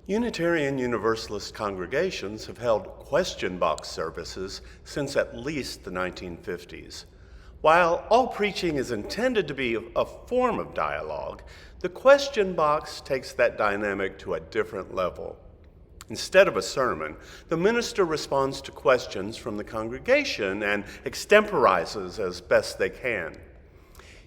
Unitarian Universalist congregations have held question box services since at least the 1950s. While all preaching is intended to be a form of dialogue, the question box takes that dynamic to a different level. Instead of a sermon, the minister responds to questions from the congregation and extemporizes as best they can.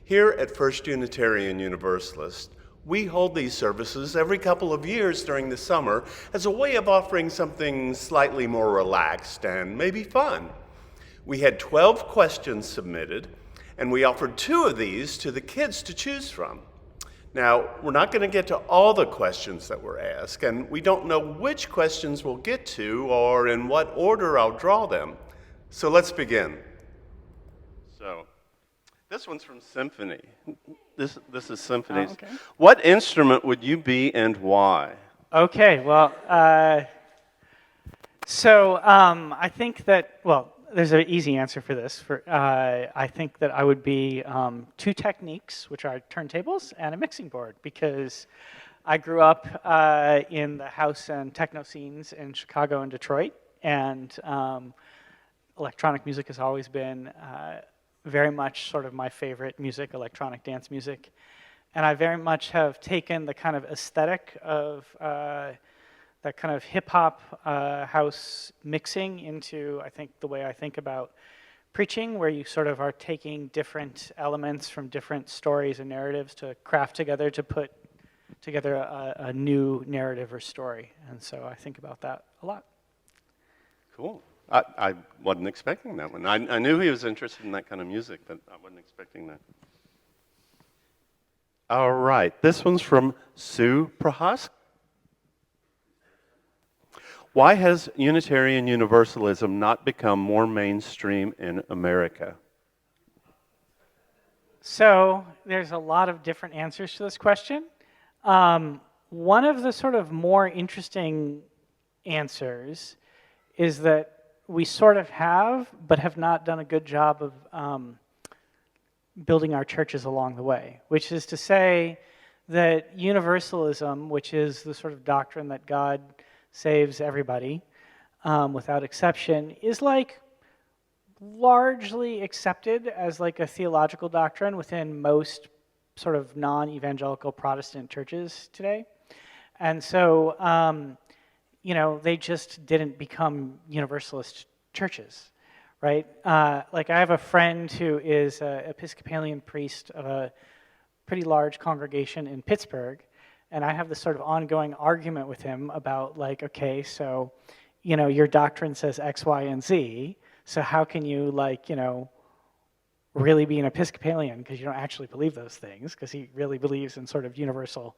Here at First Unitarian Universalist, we hold these services every couple of years during the summer as a way of offering something slightly more relaxed and maybe fun. We had 12 questions submitted, and we offered 2 of these to the kids to choose from. Now, we're not going to get to all the questions that were asked, and we don't know which questions we'll get to or in what order I'll draw them. So let's begin. This one's from Symphony. This is Symphony's. Oh, okay. What instrument would you be and why? Okay, well, I think that, well, there's an easy answer for this. I think that I would be 2 techniques, which are turntables and a mixing board, because I grew up in the house and techno scenes in Chicago and Detroit, and electronic music has always been very much sort of my favorite music, electronic dance music. And I very much have taken the kind of aesthetic of that kind of hip-hop house mixing into, I think, the way I think about preaching, where you sort of are taking different elements from different stories and narratives to craft together to put together a new narrative or story. And so I think about that a lot. Cool. I wasn't expecting that one. I knew he was interested in that kind of music, but I wasn't expecting that. All right, this one's from Sue Prohaska. Why has Unitarian Universalism not become more mainstream in America? So there's a lot of different answers to this question. One of the sort of more interesting answers is that we sort of have, but have not done a good job of building our churches along the way, which is to say that universalism, which is the sort of doctrine that God saves everybody without exception, is like largely accepted as like a theological doctrine within most sort of non-evangelical Protestant churches today. And so, they just didn't become Universalist churches, right? Like I have a friend who is an Episcopalian priest of a pretty large congregation in Pittsburgh, and I have this sort of ongoing argument with him about like, okay, so, your doctrine says X, Y, and Z, so how can you really be an Episcopalian because you don't actually believe those things, because he really believes in sort of universal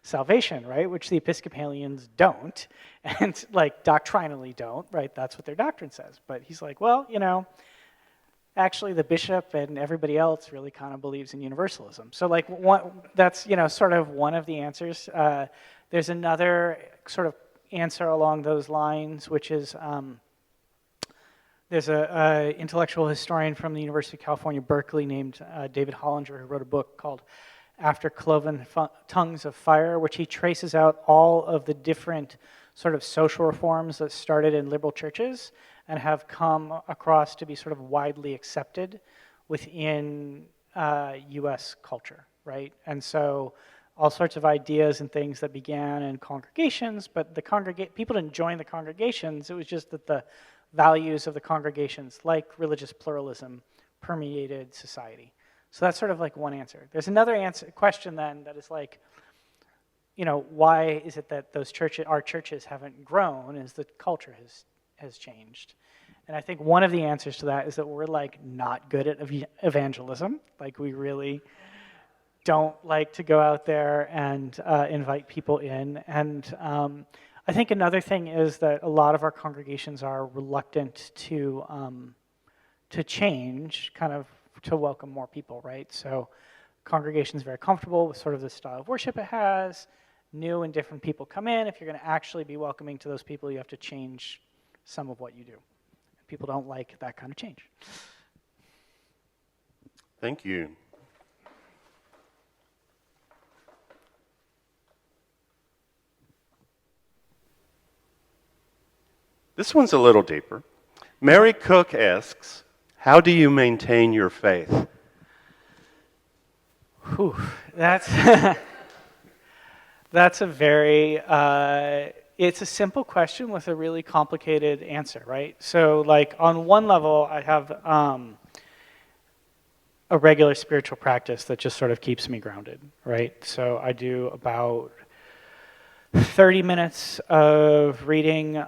salvation, right, which the Episcopalians don't, and like doctrinally don't, right, that's what their doctrine says. But he's like, well, actually the bishop and everybody else really kind of believes in universalism. So like that's, sort of one of the answers. There's another sort of answer along those lines, which is there's an intellectual historian from the University of California, Berkeley, named David Hollinger, who wrote a book called After Cloven Tongues of Fire, which he traces out all of the different sort of social reforms that started in liberal churches and have come across to be sort of widely accepted within U.S. culture, right? And so all sorts of ideas and things that began in congregations, but people didn't join the congregations. It was just that the values of the congregations, like religious pluralism, permeated society. So that's sort of like one answer. There's another question then that is like, why is it that our churches haven't grown as the culture has changed? And I think one of the answers to that is that we're like not good at evangelism. Like we really don't like to go out there and invite people in. And I think another thing is that a lot of our congregations are reluctant to change, kind of to welcome more people, right? So congregation's very comfortable with sort of the style of worship it has. New and different people come in. If you're going to actually be welcoming to those people, you have to change some of what you do. People don't like that kind of change. Thank you. This one's a little deeper. Mary Cook asks, how do you maintain your faith? Whew, that's that's a very it's a simple question with a really complicated answer, right? So, like, on one level, I have a regular spiritual practice that just sort of keeps me grounded, right? So I do about 30 minutes of reading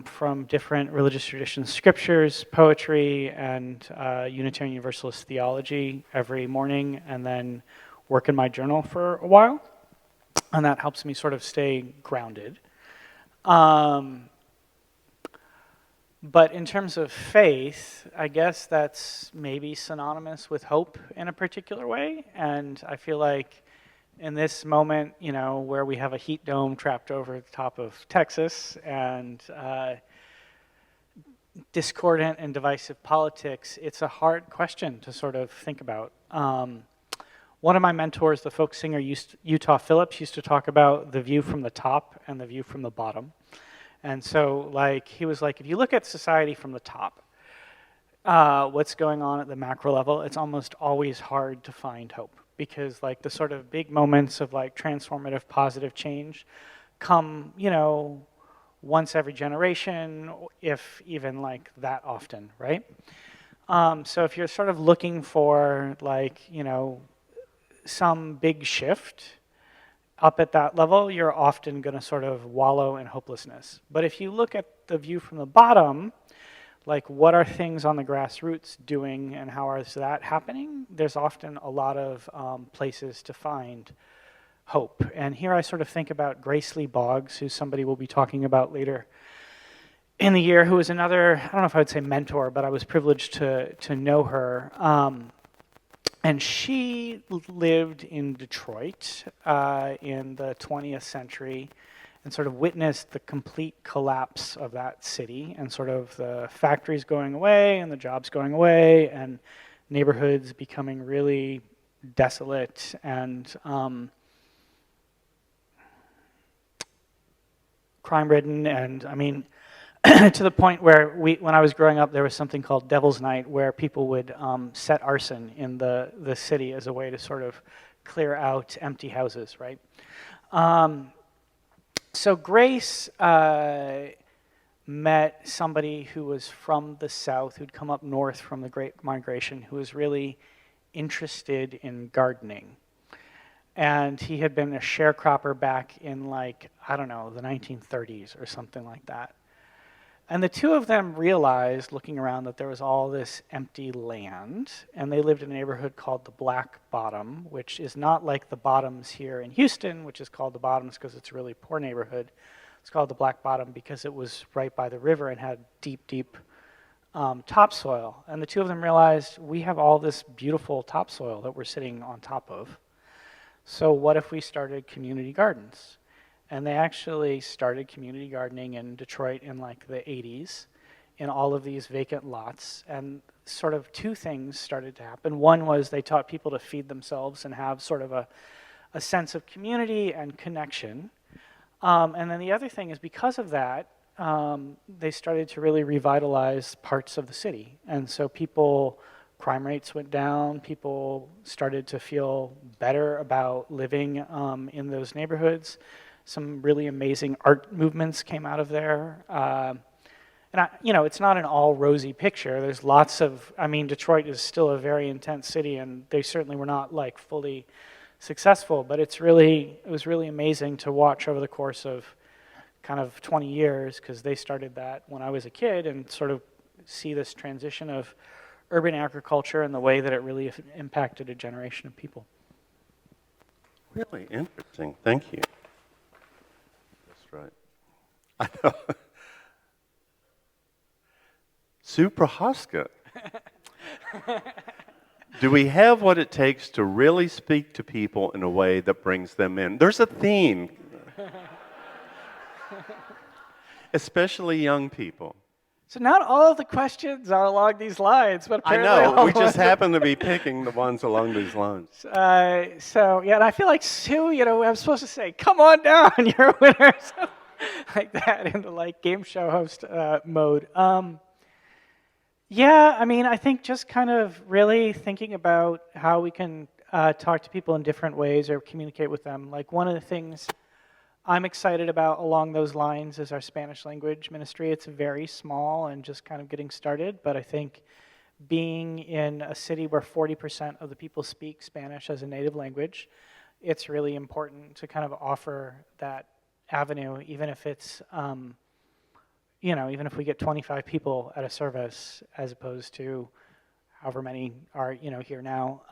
from different religious traditions, scriptures, poetry, and Unitarian Universalist theology every morning, and then work in my journal for a while. And that helps me sort of stay grounded. But in terms of faith, I guess that's maybe synonymous with hope in a particular way. And I feel like in this moment, you know, where we have a heat dome trapped over the top of Texas and discordant and divisive politics, it's a hard question to sort of think about. One of my mentors, the folk singer Utah Phillips, used to talk about the view from the top and the view from the bottom. And so, like, he was like, if you look at society from the top, what's going on at the macro level, it's almost always hard to find hope. Because, like, the sort of big moments of, like, transformative positive change come, you know, once every generation, if even, like, that often, right? So if you're sort of looking for, like, you know, some big shift up at that level, you're often going to sort of wallow in hopelessness. But if you look at the view from the bottom, like, what are things on the grassroots doing and how is that happening? There's often a lot of places to find hope. And here I sort of think about Grace Lee Boggs, who somebody will be talking about later in the year, who was another, I don't know if I would say mentor, but I was privileged to know her. And she lived in Detroit in the 20th century and sort of witnessed the complete collapse of that city and sort of the factories going away and the jobs going away and neighborhoods becoming really desolate and crime-ridden. And I mean, to the point where when I was growing up, there was something called Devil's Night, where people would set arson in the city as a way to sort of clear out empty houses, right? So Grace met somebody who was from the South, who'd come up north from the Great Migration, who was really interested in gardening. And he had been a sharecropper back in, like, I don't know, the 1930s or something like that. And the two of them realized, looking around, that there was all this empty land, and they lived in a neighborhood called the Black Bottom, which is not like the Bottoms here in Houston, which is called the Bottoms because it's a really poor neighborhood. It's called the Black Bottom because it was right by the river and had deep, deep topsoil. And the two of them realized, we have all this beautiful topsoil that we're sitting on top of. So what if we started community gardens? And they actually started community gardening in Detroit in, like, the 80s in all of these vacant lots. And sort of two things started to happen. One was they taught people to feed themselves and have sort of a sense of community and connection. And then the other thing is, because of that, they started to really revitalize parts of the city. And so crime rates went down, people started to feel better about living in those neighborhoods. Some really amazing art movements came out of there. And it's not an all rosy picture. There's lots of, I mean, Detroit is still a very intense city, and they certainly were not, like, fully successful, but it was really amazing to watch over the course of kind of 20 years, because they started that when I was a kid, and sort of see this transition of urban agriculture and the way that it really impacted a generation of people. Really interesting. Thank you. Right. I know. Sue Prohaska. Do we have what it takes to really speak to people in a way that brings them in? There's a theme. Especially young people. So not all of the questions are along these lines, but I apparently know. We just happen to be picking the ones along these lines. So, yeah, and I feel like, Sue, I'm supposed to say, come on down, you're a winner. like that in the like game show host mode. Yeah, I mean, I think just kind of really thinking about how we can talk to people in different ways or communicate with them. Like one of the things I'm excited about along those lines is our Spanish language ministry. It's very small and just kind of getting started, but I think being in a city where 40% of the people speak Spanish as a native language, it's really important to kind of offer that avenue, even if it's, even if we get 25 people at a service as opposed to however many are, here now.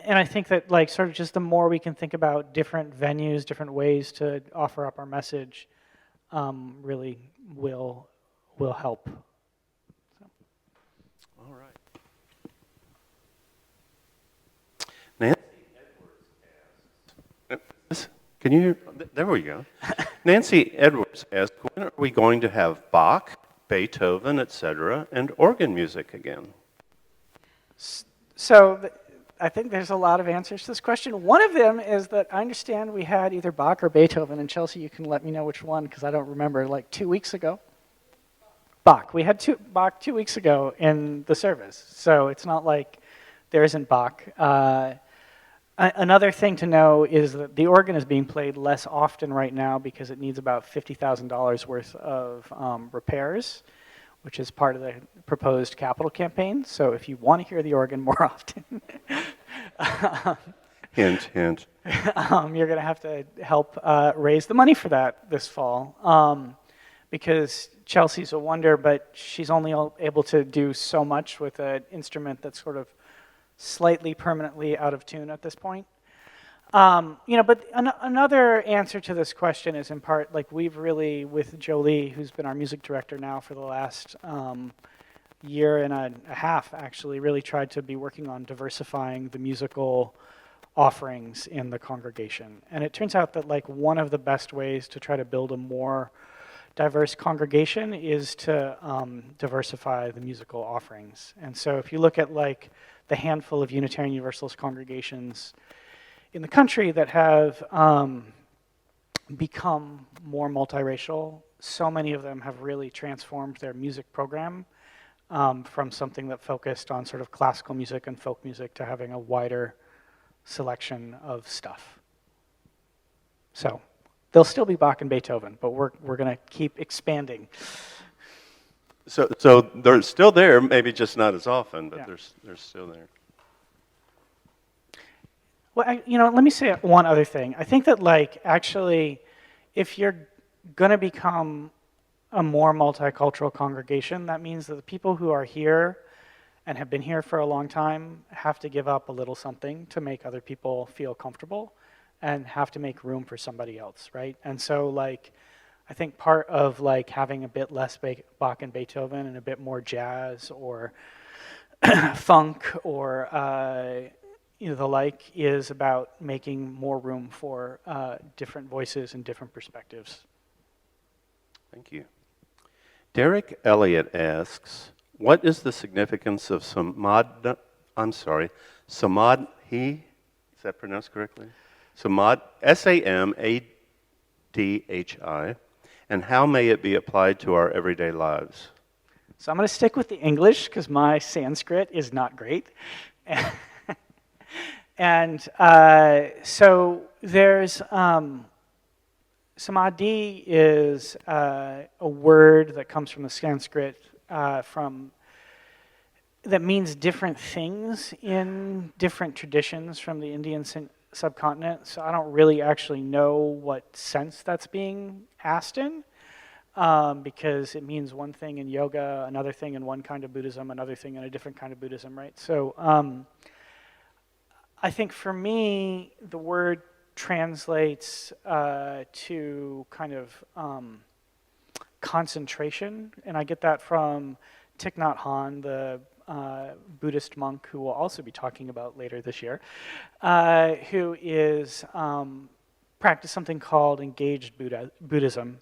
And I think that like sort of just the more we can think about different venues, different ways to offer up our message, really will help. So. All right. Nancy Edwards asks, can you hear? There we go. Nancy Edwards asks, when are we going to have Bach, Beethoven, etc., and organ music again? So I think there's a lot of answers to this question. One of them is that I understand we had either Bach or Beethoven, and Chelsea, you can let me know which one, because I don't remember, like 2 weeks ago. Bach. We had Bach 2 weeks ago in the service, so it's not like there isn't Bach. Another thing to know is that the organ is being played less often right now because it needs about $50,000 worth of repairs, which is part of the proposed capital campaign. So if you want to hear the organ more often, hint, hint. You're going to have to help raise the money for that this fall. Because Chelsea's a wonder, but she's only able to do so much with an instrument that's sort of slightly permanently out of tune at this point. But another answer to this question is in part, like we've really, with Jolie, who's been our music director now for the last year and a half, actually, really tried to be working on diversifying the musical offerings in the congregation. And it turns out that like one of the best ways to try to build a more diverse congregation is to diversify the musical offerings. And so if you look at like the handful of Unitarian Universalist congregations in the country that have become more multiracial, so many of them have really transformed their music program from something that focused on sort of classical music and folk music to having a wider selection of stuff. So there'll still be Bach and Beethoven, but we're going to keep expanding. So they're still there, maybe just not as often, but yeah. they're still there. Well, let me say one other thing. I think that, like, actually, if you're going to become a more multicultural congregation, that means that the people who are here and have been here for a long time have to give up a little something to make other people feel comfortable and have to make room for somebody else, right? And so, like, I think part of, like, having a bit less Bach and Beethoven and a bit more jazz or funk or the like is about making more room for different voices and different perspectives. Thank you. Derek Elliott asks, what is the significance of samadhi, is that pronounced correctly? S-A-M-A-D-H-I, and how may it be applied to our everyday lives? So I'm going to stick with the English because my Sanskrit is not great. And so there's, samadhi is a word that comes from the Sanskrit that means different things in different traditions from the Indian subcontinent. So I don't really actually know what sense that's being asked in because it means one thing in yoga, another thing in one kind of Buddhism, another thing in a different kind of Buddhism, right? So I think for me, the word translates to kind of concentration, and I get that from Thich Nhat Hanh, the Buddhist monk who we'll also be talking about later this year, who is practiced something called engaged Buddhism.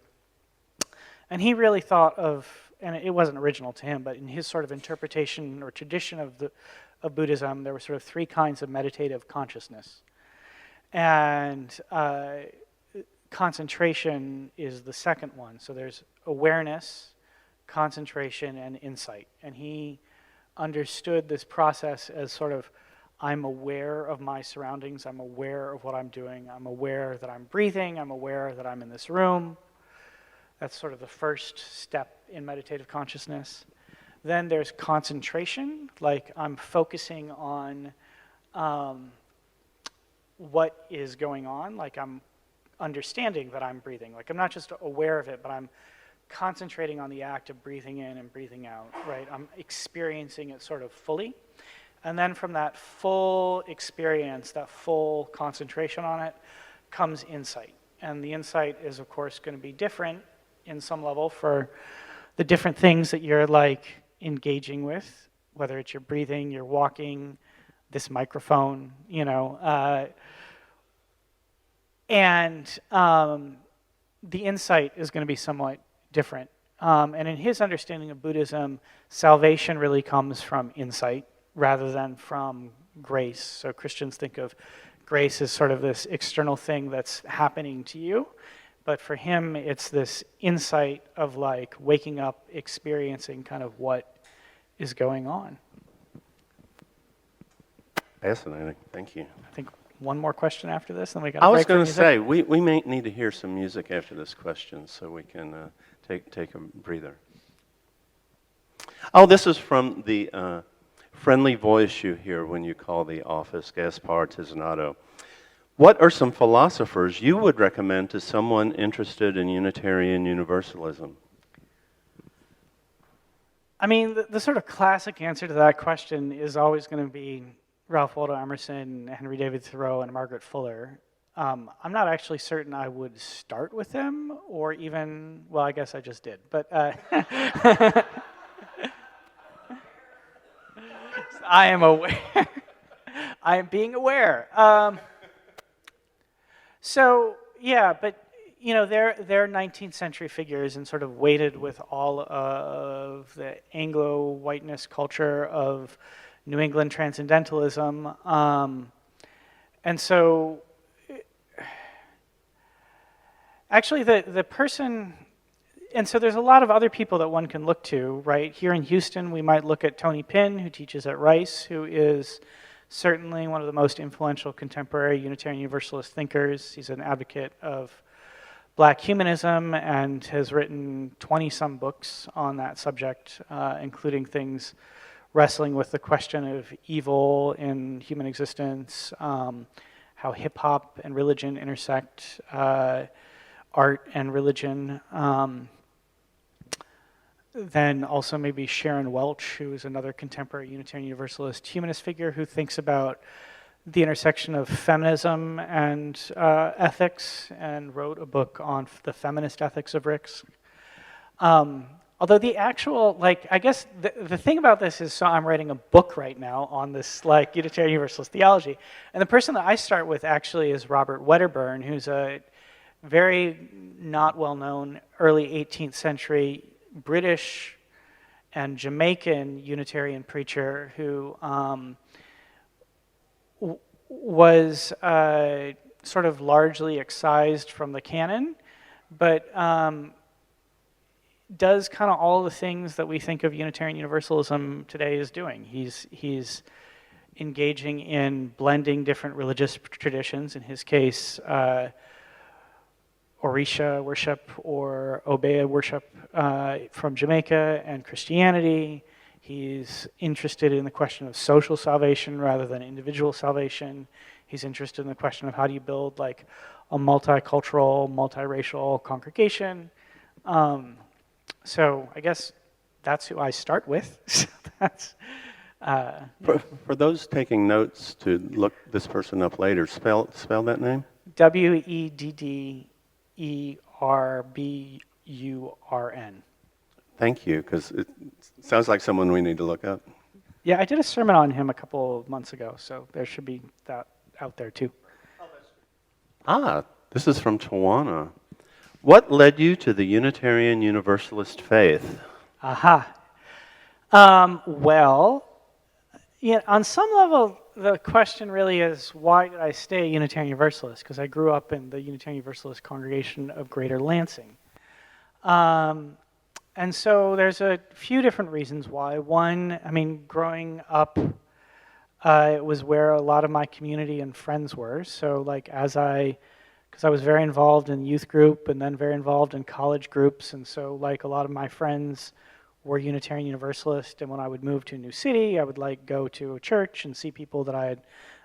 And he really thought of, and it wasn't original to him, but in his sort of interpretation or tradition of Buddhism, there were sort of three kinds of meditative consciousness. And concentration is the second one. So there's awareness, concentration, and insight. And he understood this process as sort of, I'm aware of my surroundings, I'm aware of what I'm doing, I'm aware that I'm breathing, I'm aware that I'm in this room. That's sort of the first step in meditative consciousness. Then there's concentration, like I'm focusing on what is going on, like I'm understanding that I'm breathing. Like I'm not just aware of it, but I'm concentrating on the act of breathing in and breathing out, right? I'm experiencing it sort of fully. And then from that full experience, that full concentration on it, comes insight. And the insight is, of course, going to be different in some level for the different things that you're like engaging with, whether it's your breathing, your walking, this microphone, you know. The insight is going to be somewhat different. And in his understanding of Buddhism, salvation really comes from insight rather than from grace. So Christians think of grace as sort of this external thing that's happening to you. But for him, it's this insight of like waking up, experiencing kind of what is going on. Fascinating. Thank you. I think one more question after this, then we got. I was going to say we may need to hear some music after this question, so we can take a breather. Oh, this is from the friendly voice you hear when you call the office, Gaspar Tiznato. What are some philosophers you would recommend to someone interested in Unitarian Universalism? I mean, the sort of classic answer to that question is always going to be Ralph Waldo Emerson, Henry David Thoreau, and Margaret Fuller. I'm not actually certain I would start with them, or even, well, I guess I just did. But I am aware. I am being aware. So, yeah, but, you know, they're 19th century figures and sort of weighted with all of the Anglo-whiteness culture of New England transcendentalism. And so, actually, the person, and so there's a lot of other people that one can look to, right? Here in Houston, we might look at Tony Pinn, who teaches at Rice, who is certainly one of the most influential contemporary Unitarian Universalist thinkers. He's an advocate of Black humanism and has written 20-some books on that subject, including things wrestling with the question of evil in human existence, how hip-hop and religion intersect, art and religion. Then also maybe Sharon Welch, who is another contemporary Unitarian Universalist humanist figure who thinks about the intersection of feminism and ethics and wrote a book on the feminist ethics of risk. Although the actual, like, I guess the thing about this is, so I'm writing a book right now on this, like, Unitarian Universalist theology. And the person that I start with actually is Robert Wedderburn, who's a very not well-known early 18th century British and Jamaican Unitarian preacher who was sort of largely excised from the canon, but does kind of all the things that we think of Unitarian Universalism today as doing. He's engaging in blending different religious traditions, in his case, Orisha worship or Obeah worship from Jamaica and Christianity. He's interested in the question of social salvation rather than individual salvation. He's interested in the question of how do you build like a multicultural, multiracial congregation. So I guess that's who I start with. So that's, for those taking notes to look this person up later, spell that name? Wedderburn. Thank you, because it sounds like someone we need to look up. Yeah, I did a sermon on him a couple of months ago, so there should be that out there too. This is from Tawana. What led you to the Unitarian Universalist faith? Well, yeah, on some level, the question really is, why did I stay Unitarian Universalist? Because I grew up in the Unitarian Universalist congregation of Greater Lansing. And so there's a few different reasons why. One, I mean, growing up, it was where a lot of my community and friends were. So like because I was very involved in youth group and then very involved in college groups. And so like a lot of my friends were Unitarian Universalist. And when I would move to a new city, I would like go to a church and see people that I had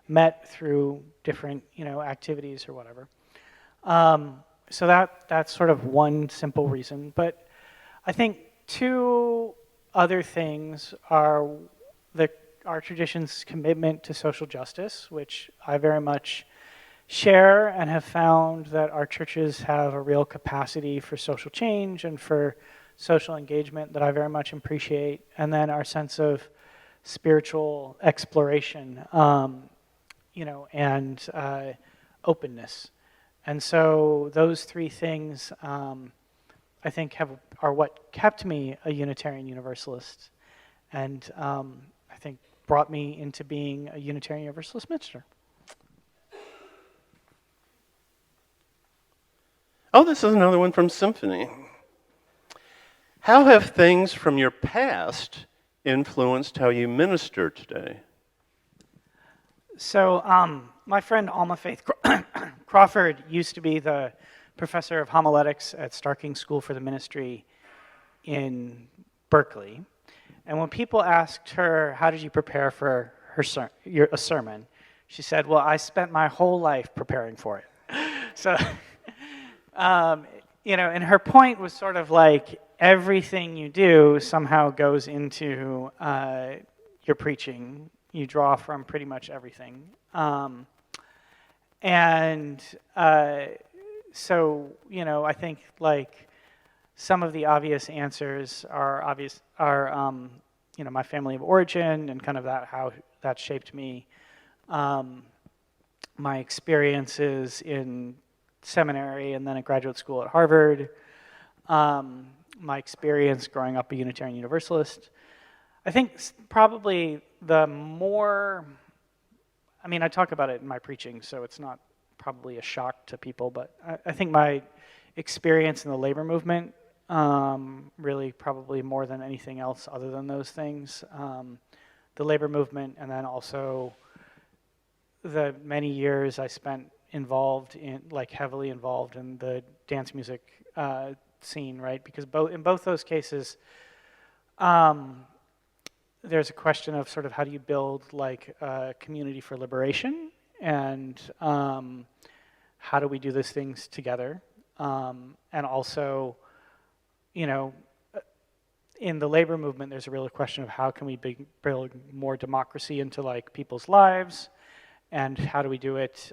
met through different, activities or whatever. So that's sort of one simple reason. But I think two other things are our tradition's commitment to social justice, which I very much share and have found that our churches have a real capacity for social change and for social engagement that I very much appreciate. And then our sense of spiritual exploration, and openness. And so those three things, I think, are what kept me a Unitarian Universalist, and I think brought me into being a Unitarian Universalist minister. Oh, this is another one from Symphony. How have things from your past influenced how you minister today? So my friend Alma Faith Crawford used to be the professor of homiletics at Starking School for the Ministry in Berkeley. And when people asked her, how did you prepare for a sermon, she said, well, I spent my whole life preparing for it. So, and her point was sort of like everything you do somehow goes into your preaching. You draw from pretty much everything. So, I think like some of the obvious answers are my family of origin and kind of how that shaped me. My experiences in seminary and then at graduate school at Harvard. My experience growing up a Unitarian Universalist. I think probably the more, I talk about it in my preaching, so it's not probably a shock to people, but I think my experience in the labor movement, really probably more than anything else other than those things, the labor movement, and then also the many years I spent heavily involved in the dance music scene, right? Because in both those cases, there's a question of sort of how do you build like a community for liberation, and how do we do those things together? And also, in the labor movement, there's a real question of how can we build more democracy into like people's lives, and how do we do it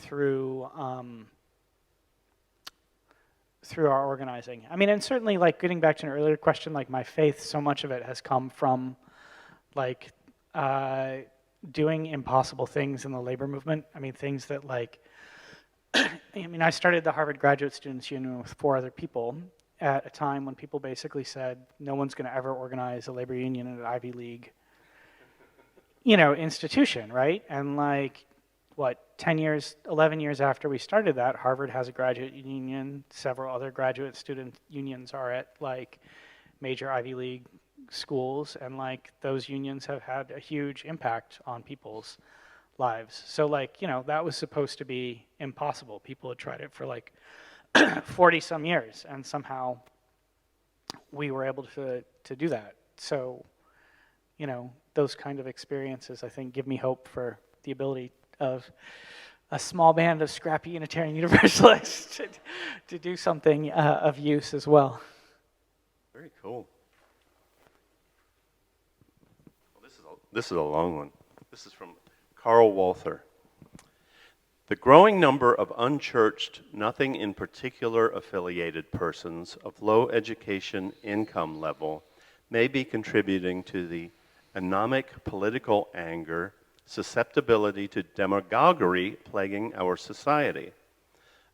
through our organizing. And certainly like getting back to an earlier question, like my faith, so much of it has come from like doing impossible things in the labor movement. Things that like, I started the Harvard Graduate Students Union with 4 other people at a time when people basically said, no one's going to ever organize a labor union in an Ivy League, institution, right? And like, 11 years after we started that, Harvard has a graduate union, several other graduate student unions are at like major Ivy League schools, and like those unions have had a huge impact on people's lives. So like, that was supposed to be impossible. People had tried it for like 40 some years, and somehow we were able to do that. So, those kind of experiences, I think, give me hope for the ability of a small band of scrappy Unitarian Universalists to do something of use as well. Very cool. Well, this is a long one. This is from Carl Walther. The growing number of unchurched, nothing in particular affiliated persons of low education income level may be contributing to the anomic political anger, susceptibility to demagoguery plaguing our society.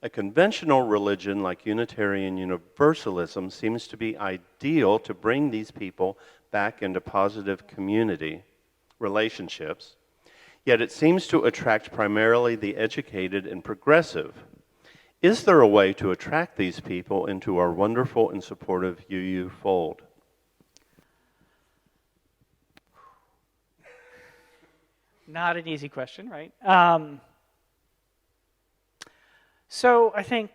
A conventional religion like Unitarian Universalism seems to be ideal to bring these people back into positive community relationships. yet it seems to attract primarily the educated and progressive. Is there a way to attract these people into our wonderful and supportive UU fold? Not an easy question, right? So I think,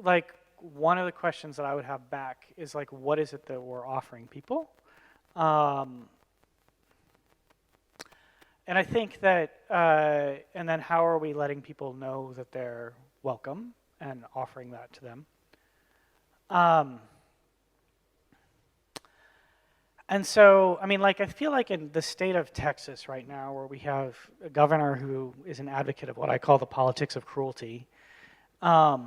like, one of the questions that I would have back is, like, what is it that we're offering people? And I think that, and then how are we letting people know that they're welcome and offering that to them? And so, I mean, like, I feel like in the state of Texas right now, where we have a governor who is an advocate of what I call the politics of cruelty, I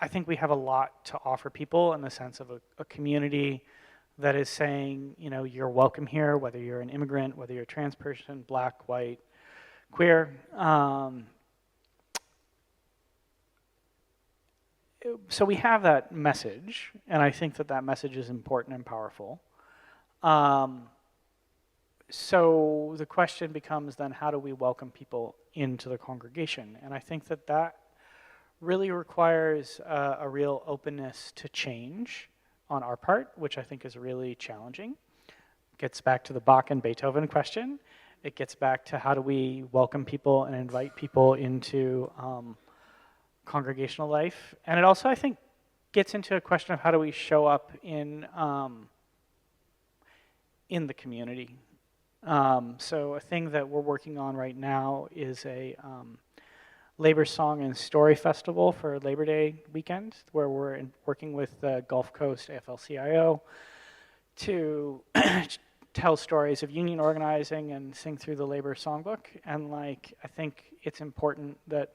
think we have a lot to offer people in the sense of a community that is saying, you know, you're welcome here, whether you're an immigrant, whether you're a trans person, black, white, queer. So we have that message, and I think that that message is important and powerful. So the question becomes then, how do we welcome people into the congregation? And I think that that really requires a real openness to change on our part, which I think is really challenging. It gets back to the Bach and Beethoven question. It gets back to how do we welcome people and invite people into congregational life. And it also, I think, gets into a question of how do we show up in the community. So a thing that we're working on right now is a Labor Song and Story Festival for Labor Day weekend, where we're working with the Gulf Coast AFL-CIO to tell stories of union organizing and sing through the labor songbook. And, like, I think it's important that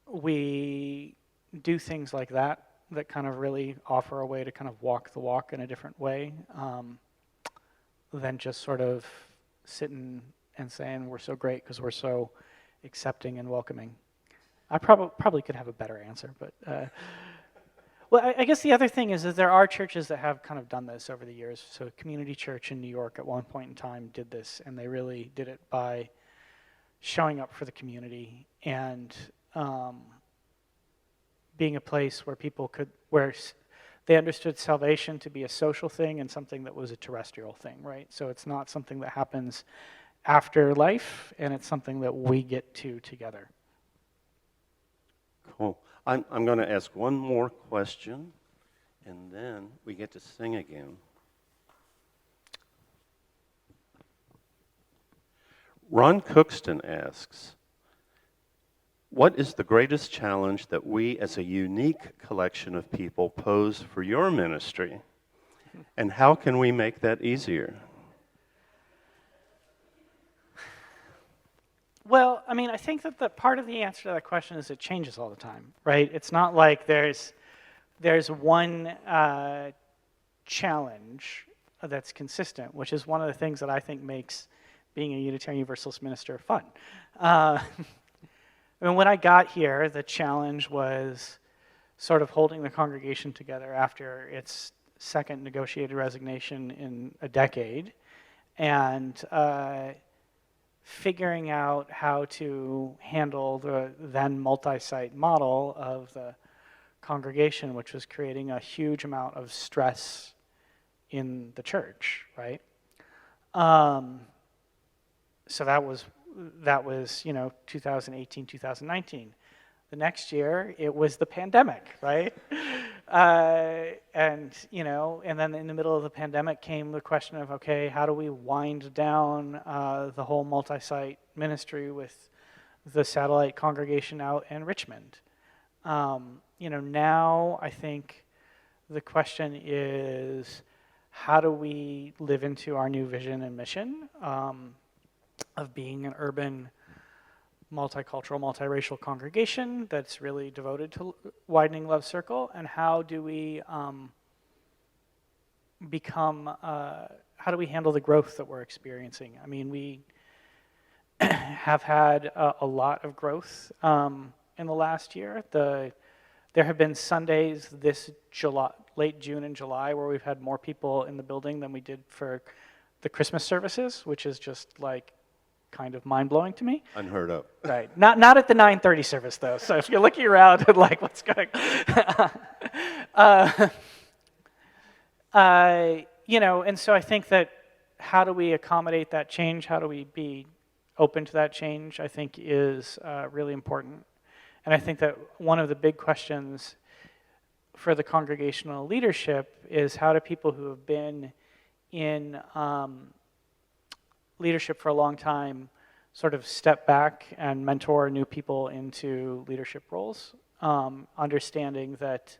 we do things like that that kind of really offer a way to kind of walk the walk in a different way than just sort of sitting and saying we're so great because we're so accepting and welcoming. I probably could have a better answer, but well, I guess the other thing is that there are churches that have kind of done this over the years. So Community Church in New York at one point in time did this, and they really did it by showing up for the community and being a place where people could, where they understood salvation to be a social thing and something that was a terrestrial thing, right? So it's not something that happens after life, and it's something that we get to together. Cool. I'm going to ask one more question, and then we get to sing again. Ron Cookston asks, what is the greatest challenge that we as a unique collection of people pose for your ministry, and how can we make that easier? Well, I mean, I think that the part of the answer to that question is it changes all the time, right? It's not like there's one challenge that's consistent, which is one of the things that I think makes being a Unitarian Universalist minister fun. I mean, when I got here, the challenge was sort of holding the congregation together after its second negotiated resignation in a decade, and figuring out how to handle the then multi-site model of the congregation, which was creating a huge amount of stress in the church, right? So that was 2018, 2019. The next year, it was the pandemic, right? And then in the middle of the pandemic came the question of, okay, how do we wind down the whole multi-site ministry with the satellite congregation out in Richmond? Now I think the question is, how do we live into our new vision and mission of being an urban, multicultural, multiracial congregation that's really devoted to widening Love Circle, and how do we how do we handle the growth that we're experiencing? I mean, we have had a lot of growth in the last year. There have been Sundays this July, late June and July, where we've had more people in the building than we did for the Christmas services, which is just like kind of mind-blowing to me. Unheard of. Right. Not at the 9:30 service, though. So if you're looking around and like, what's going you know, and so I think that how do we accommodate that change? How do we be open to that change, I think is really important. And I think that one of the big questions for the congregational leadership is how do people who have been in leadership for a long time sort of step back and mentor new people into leadership roles, understanding that,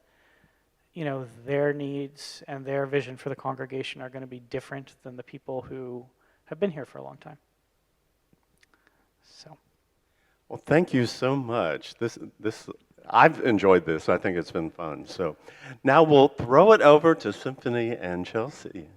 you know, their needs and their vision for the congregation are going to be different than the people who have been here for a long time. So. Well, thank you so much. I've enjoyed this. I think it's been fun. So now we'll throw it over to Symphony and Chelsea.